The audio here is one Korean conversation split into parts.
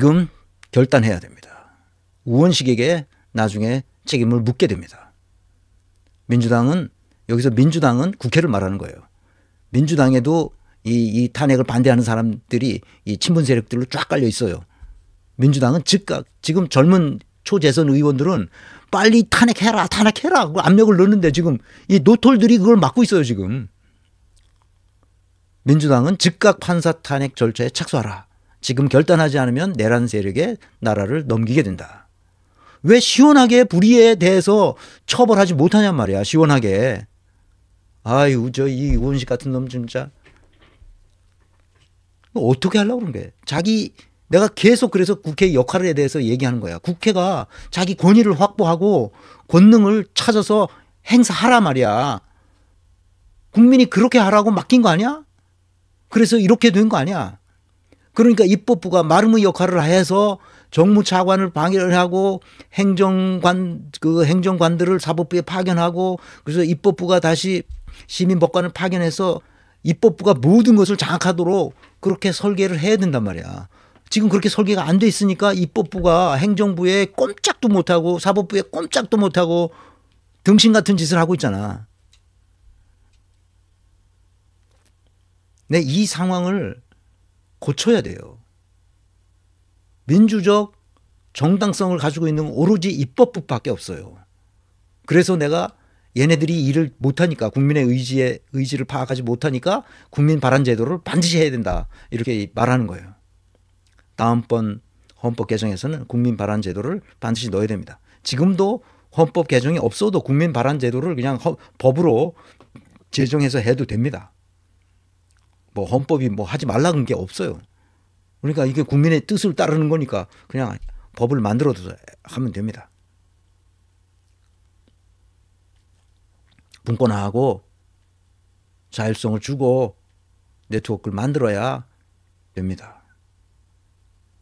지금 결단해야 됩니다. 우원식에게 나중에 책임을 묻게 됩니다. 민주당은 여기서 민주당은 국회를 말하는 거예요. 민주당에도 이 탄핵을 반대하는 사람들이 이 친문 세력들로 쫙 깔려 있어요. 민주당은 즉각 지금 젊은 초재선 의원들은 빨리 탄핵해라 그 압력을 넣는데 지금 이 노톨들이 그걸 막고 있어요. 지금 민주당은 즉각 판사 탄핵 절차에 착수하라. 지금 결단하지 않으면 내란 세력에 나라를 넘기게 된다. 왜 시원하게 불의에 대해서 처벌하지 못하냔 말이야. 시원하게. 아유 저 이 우원식 같은 놈 진짜 어떻게 하려고 그런 거야. 내가 계속 그래서 국회 역할에 대해서 얘기하는 거야. 국회가 자기 권위를 확보하고 권능을 찾아서 행사하라 말이야. 국민이 그렇게 하라고 맡긴 거 아니야? 그래서 이렇게 된 거 아니야? 그러니까 입법부가 마름의 역할을 해서 정무차관을 방해를 하고 행정관들을 사법부에 파견하고 그래서 입법부가 다시 시민법관을 파견해서 입법부가 모든 것을 장악하도록 그렇게 설계를 해야 된단 말이야. 지금 그렇게 설계가 안 돼 있으니까 입법부가 행정부에 꼼짝도 못하고 사법부에 꼼짝도 못하고 등신 같은 짓을 하고 있잖아. 네, 이 상황을 고쳐야 돼요. 민주적 정당성을 가지고 있는 오로지 입법부밖에 없어요. 그래서 내가 얘네들이 일을 못하니까 국민의 의지를 파악하지 못하니까 국민 발안 제도를 반드시 해야 된다. 이렇게 말하는 거예요. 다음번 헌법 개정에서는 국민 발안 제도를 반드시 넣어야 됩니다. 지금도 헌법 개정이 없어도 국민 발안 제도를 그냥 법으로 제정해서 해도 됩니다. 뭐 헌법이 뭐 하지 말라는 게 없어요. 그러니까 이게 국민의 뜻을 따르는 거니까 그냥 법을 만들어서 하면 됩니다. 분권화하고 자율성을 주고 네트워크를 만들어야 됩니다.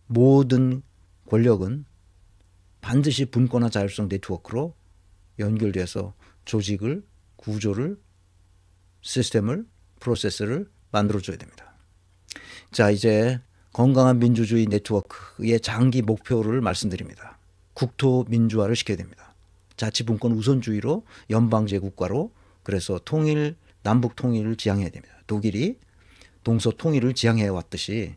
모든 권력은 반드시 분권화 자율성 네트워크로 연결돼서 조직을, 구조를, 시스템을, 프로세스를 만들어줘야 됩니다. 자, 이제 건강한 민주주의 네트워크의 장기 목표를 말씀드립니다. 국토 민주화를 시켜야 됩니다. 자치분권 우선주의로 연방제국가로 그래서 남북 통일을 지향해야 됩니다. 독일이 동서 통일을 지향해 왔듯이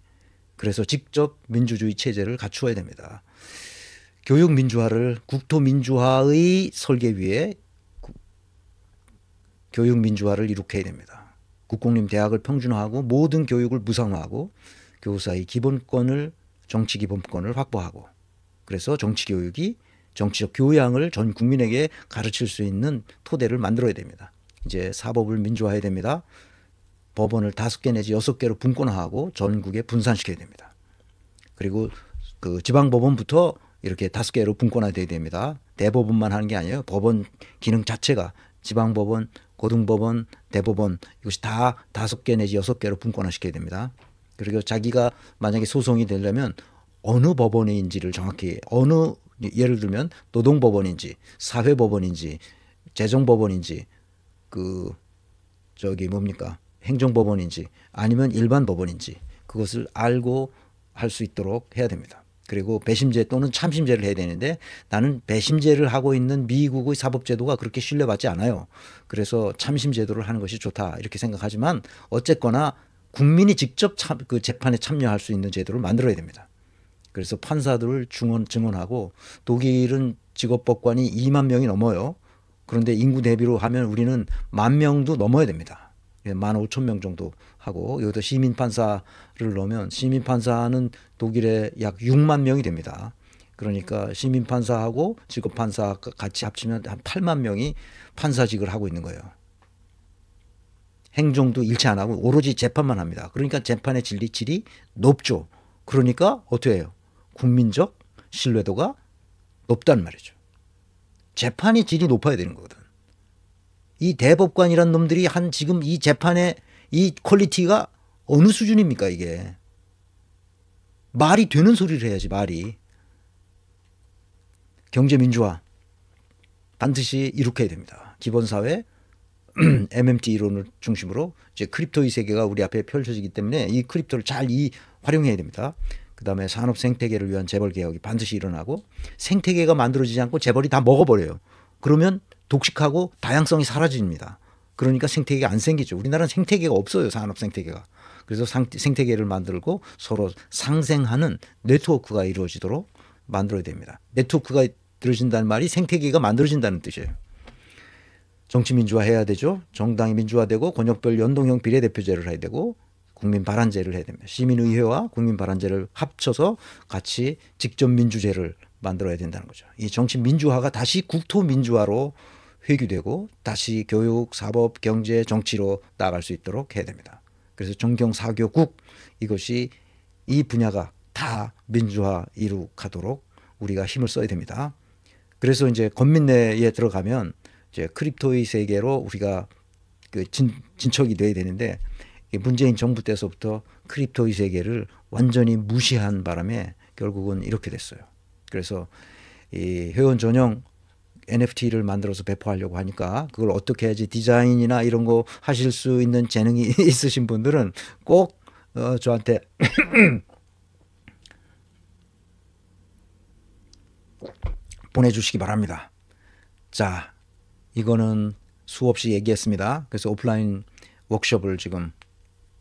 그래서 직접 민주주의 체제를 갖추어야 됩니다. 교육 민주화를 국토 민주화의 설계 위에 교육 민주화를 이룩해야 됩니다. 국공립 대학을 평준화하고 모든 교육을 무상화하고 교사의 기본권을 정치 기본권을 확보하고 그래서 정치 교육이 정치적 교양을 전 국민에게 가르칠 수 있는 토대를 만들어야 됩니다. 이제 사법을 민주화해야 됩니다. 법원을 5개 내지 6개로 분권화하고 전국에 분산시켜야 됩니다. 그리고 그 지방법원부터 이렇게 5개로 분권화돼야 됩니다. 대법원만 하는 게 아니에요. 법원 기능 자체가 지방법원, 고등법원, 대법원 이것이 다 5개 내지 6개로 분권화시켜야 됩니다. 그리고 자기가 만약에 소송이 되려면 어느 법원인지를 정확히 예를 들면 노동법원인지 사회법원인지 재정법원인지 행정법원인지 아니면 일반 법원인지 그것을 알고 할 수 있도록 해야 됩니다. 그리고 배심제 또는 참심제를 해야 되는데 나는 배심제를 하고 있는 미국의 사법제도가 그렇게 신뢰받지 않아요. 그래서 참심제도를 하는 것이 좋다 이렇게 생각하지만 어쨌거나 국민이 직접 그 재판에 참여할 수 있는 제도를 만들어야 됩니다. 그래서 판사들을 증언하고 독일은 직업법관이 2만 명이 넘어요. 그런데 인구 대비로 하면 우리는 10,000명도 넘어야 됩니다. 15,000명 정도 하고 여기다 시민판사를 넣으면 시민판사는 독일에 약 6만 명이 됩니다. 그러니까 시민판사하고 직업판사 같이 합치면 한 8만 명이 판사직을 하고 있는 거예요. 행정도 일체 안 하고 오로지 재판만 합니다. 그러니까 재판의 질이 높죠. 그러니까 어떻게 해요? 국민적 신뢰도가 높단 말이죠. 재판의 질이 높아야 되는 거거든. 이 대법관이란 놈들이 한 지금 이 재판의 이 퀄리티가 어느 수준입니까 이게. 말이 되는 소리를 해야지 말이. 경제민주화 반드시 이룩해야 됩니다. 기본사회 MMT 이론을 중심으로 이제 크립토의 세계가 우리 앞에 펼쳐지기 때문에 이 크립토를 잘 활용해야 됩니다. 그다음에 산업 생태계를 위한 재벌 개혁이 반드시 일어나고 생태계가 만들어지지 않고 재벌이 다 먹어버려요. 그러면 독식하고 다양성이 사라집니다. 그러니까 생태계가 안 생기죠. 우리나라는 생태계가 없어요. 산업 생태계가. 그래서 생태계를 만들고 서로 상생하는 네트워크가 이루어지도록 만들어야 됩니다. 네트워크가 이루어진다는 말이 생태계가 만들어진다는 뜻이에요. 정치 민주화해야 되죠. 정당이 민주화되고 권역별 연동형 비례대표제를 해야 되고 국민 발안제를 해야 됩니다. 시민의회와 국민 발안제를 합쳐서 같이 직접 민주제를 만들어야 된다는 거죠. 이 정치 민주화가 다시 국토 민주화로 회귀되고 다시 교육, 사법, 경제, 정치로 나아갈 수 있도록 해야 됩니다. 그래서 정경사교국 이것이 이 분야가 다 민주화 이룩하도록 우리가 힘을 써야 됩니다. 그래서 이제 건민내에 들어가면 이제 크립토의 세계로 우리가 그 진척이 돼야 되는데 문재인 정부 때서부터 크립토의 세계를 완전히 무시한 바람에 결국은 이렇게 됐어요. 그래서 이 회원 전용 NFT를 만들어서 배포하려고 하니까 그걸 어떻게 해야지 디자인이나 이런 거 하실 수 있는 재능이 있으신 분들은 꼭 저한테 보내주시기 바랍니다. 자, 이거는 수없이 얘기했습니다. 그래서 오프라인 워크숍을 지금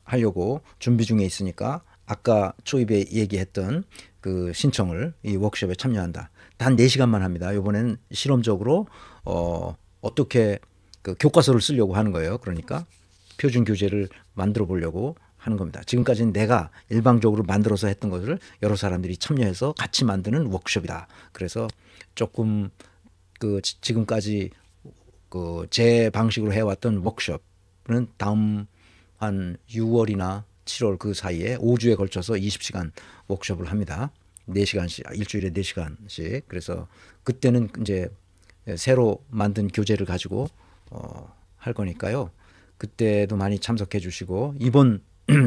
하려고 준비 중에 있으니까 아까 초입에 얘기했던 그 신청을 이 워크숍에 참여한다. 단 4시간만 합니다. 이번에는 실험적으로 어떻게 그 교과서를 쓰려고 하는 거예요. 그러니까 표준 교재를 만들어 보려고 하는 겁니다. 지금까지는 내가 일방적으로 만들어서 했던 것을 여러 사람들이 참여해서 같이 만드는 워크숍이다. 그래서 조금 그 지금까지 그 제 방식으로 해왔던 워크숍은 다음 한 6월이나 7월 그 사이에 5주에 걸쳐서 20시간 워크숍을 합니다. 4시간씩, 일주일에 4시간씩. 그래서 그때는 이제 새로 만든 교재를 가지고 할 거니까요. 그때도 많이 참석해 주시고 이번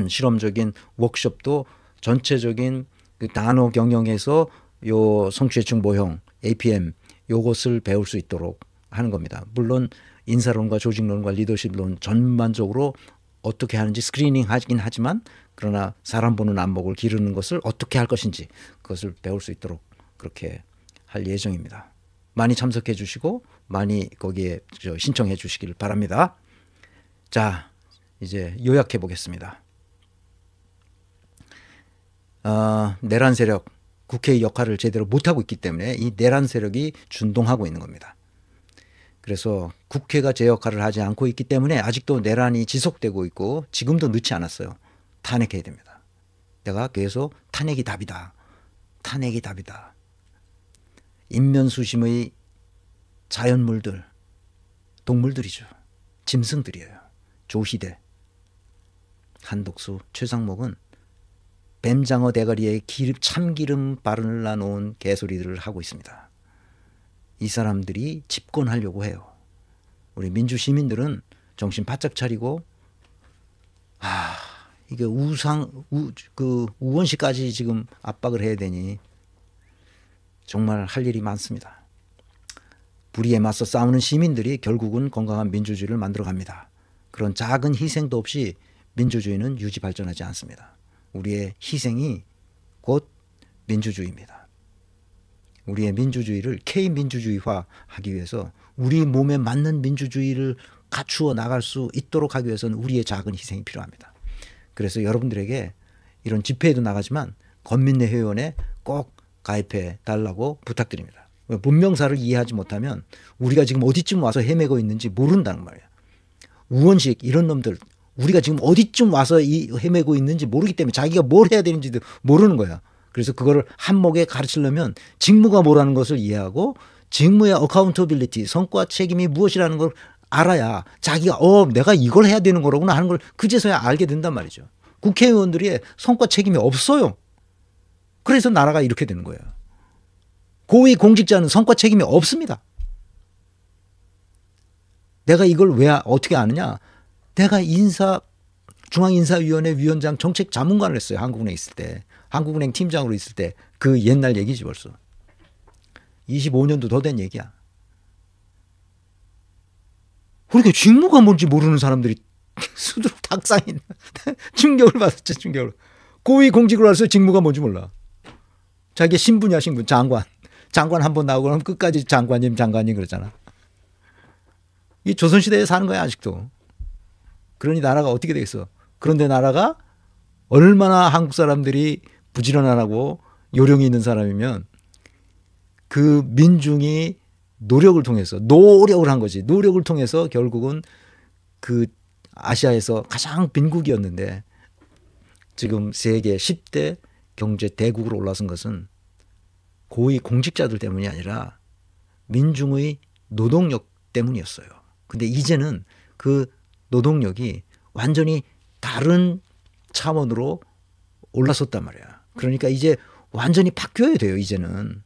실험적인 워크숍도 전체적인 그 단어 경영에서 요 성취계층 모형 APM 요것을 배울 수 있도록 하는 겁니다. 물론 인사론과 조직론과 리더십론 전반적으로 어떻게 하는지 스크리닝 하긴 하지만 그러나 사람 보는 안목을 기르는 것을 어떻게 할 것인지 그것을 배울 수 있도록 그렇게 할 예정입니다. 많이 참석해 주시고 많이 거기에 신청해 주시길 바랍니다. 자, 이제 요약해 보겠습니다. 내란 세력, 국회의 역할을 제대로 못하고 있기 때문에 이 내란 세력이 준동하고 있는 겁니다. 그래서 국회가 제 역할을 하지 않고 있기 때문에 아직도 내란이 지속되고 있고 지금도 늦지 않았어요. 탄핵해야 됩니다. 내가 계속 탄핵이 답이다. 탄핵이 답이다. 인면수심의 자연물들, 동물들이죠. 짐승들이에요. 조희대, 한독수, 최상목은 뱀장어 대가리에 참기름 바르놓은 개소리들을 하고 있습니다. 이 사람들이 집권하려고 해요. 우리 민주 시민들은 정신 바짝 차리고 이게 우원시까지 지금 압박을 해야 되니 정말 할 일이 많습니다. 불의에 맞서 싸우는 시민들이 결국은 건강한 민주주의를 만들어 갑니다. 그런 작은 희생도 없이 민주주의는 유지 발전하지 않습니다. 우리의 희생이 곧 민주주의입니다. 우리의 민주주의를 K민주주의화 하기 위해서 우리 몸에 맞는 민주주의를 갖추어 나갈 수 있도록 하기 위해서는 우리의 작은 희생이 필요합니다. 그래서 여러분들에게 이런 집회에도 나가지만 건민내 회원에 꼭 가입해 달라고 부탁드립니다. 문명사를 이해하지 못하면 우리가 지금 어디쯤 와서 헤매고 있는지 모른다는 말이에요. 우원식 이런 놈들 우리가 지금 어디쯤 와서 헤매고 있는지 모르기 때문에 자기가 뭘 해야 되는지도 모르는 거야. 그래서 그거를 한목에 가르치려면 직무가 뭐라는 것을 이해하고 직무의 어카운터빌리티, 성과 책임이 무엇이라는 걸 알아야 자기가 내가 이걸 해야 되는 거로구나 하는 걸 그제서야 알게 된단 말이죠. 국회의원들이 성과 책임이 없어요. 그래서 나라가 이렇게 되는 거예요. 고위 공직자는 성과 책임이 없습니다. 내가 이걸 왜 어떻게 아느냐? 내가 중앙인사위원회 위원장 정책 자문관을 했어요. 한국은행 있을 때. 한국은행 팀장으로 있을 때 그 옛날 얘기지 벌써. 25년도 더 된 얘기야. 그러니까 직무가 뭔지 모르는 사람들이 수두룩 탁상인 충격을 받았죠. 충격을. 고위공직으로 해서 직무가 뭔지 몰라. 자기 신분이야, 신분. 장관. 장관 한 번 나오고 그러면 끝까지 장관님 그러잖아. 이 조선시대에 사는 거야, 아직도. 그러니 나라가 어떻게 되겠어. 그런데 나라가 얼마나 한국 사람들이 부지런하고 요령이 있는 사람이면 그 민중이 노력을 한 거지. 노력을 통해서 결국은 그 아시아에서 가장 빈국이었는데 지금 세계 10대 경제 대국으로 올라선 것은 고위 공직자들 때문이 아니라 민중의 노동력 때문이었어요. 근데 이제는 그 노동력이 완전히 다른 차원으로 올라섰단 말이야. 그러니까 이제 완전히 바뀌어야 돼요, 이제는.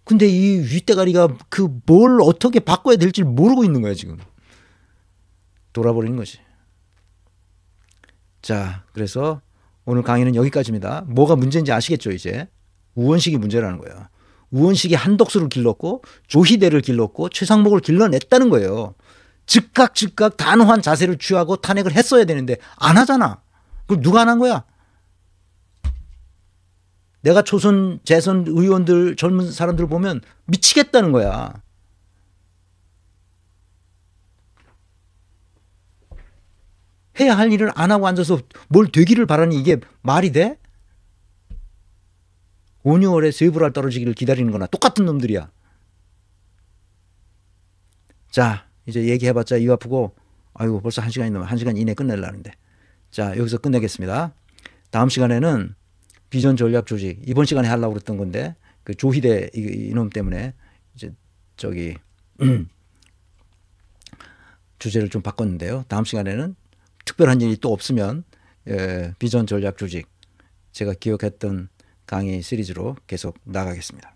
근데 이 윗대가리가 그 뭘 어떻게 바꿔야 될지 모르고 있는 거야, 지금. 돌아버리는 거지. 자, 그래서 오늘 강의는 여기까지입니다. 뭐가 문제인지 아시겠죠, 이제? 우원식이 문제라는 거예요. 우원식이 한덕수를 길렀고 조희대를 길렀고 최상목을 길러냈다는 거예요. 즉각 단호한 자세를 취하고 탄핵을 했어야 되는데 안 하잖아. 그럼 누가 안 한 거야? 내가 초선 재선 의원들 젊은 사람들 보면 미치겠다는 거야. 해야 할 일을 안 하고 앉아서 뭘 되기를 바라니 이게 말이 돼? 5, 6월에 세불알 떨어지기를 기다리는 거나 똑같은 놈들이야. 자, 이제 얘기해봤자 입 아프고 아이고 벌써 1시간이 넘어 1시간 이내에 끝내려는데. 자, 여기서 끝내겠습니다. 다음 시간에는 비전 전략 조직, 이번 시간에 하려고 그랬던 건데 그 조희대 이놈 때문에 이제 저기 주제를 좀 바꿨는데요. 다음 시간에는 특별한 일이 또 없으면 비전 전략 조직 제가 기억했던 강의 시리즈로 계속 나가겠습니다.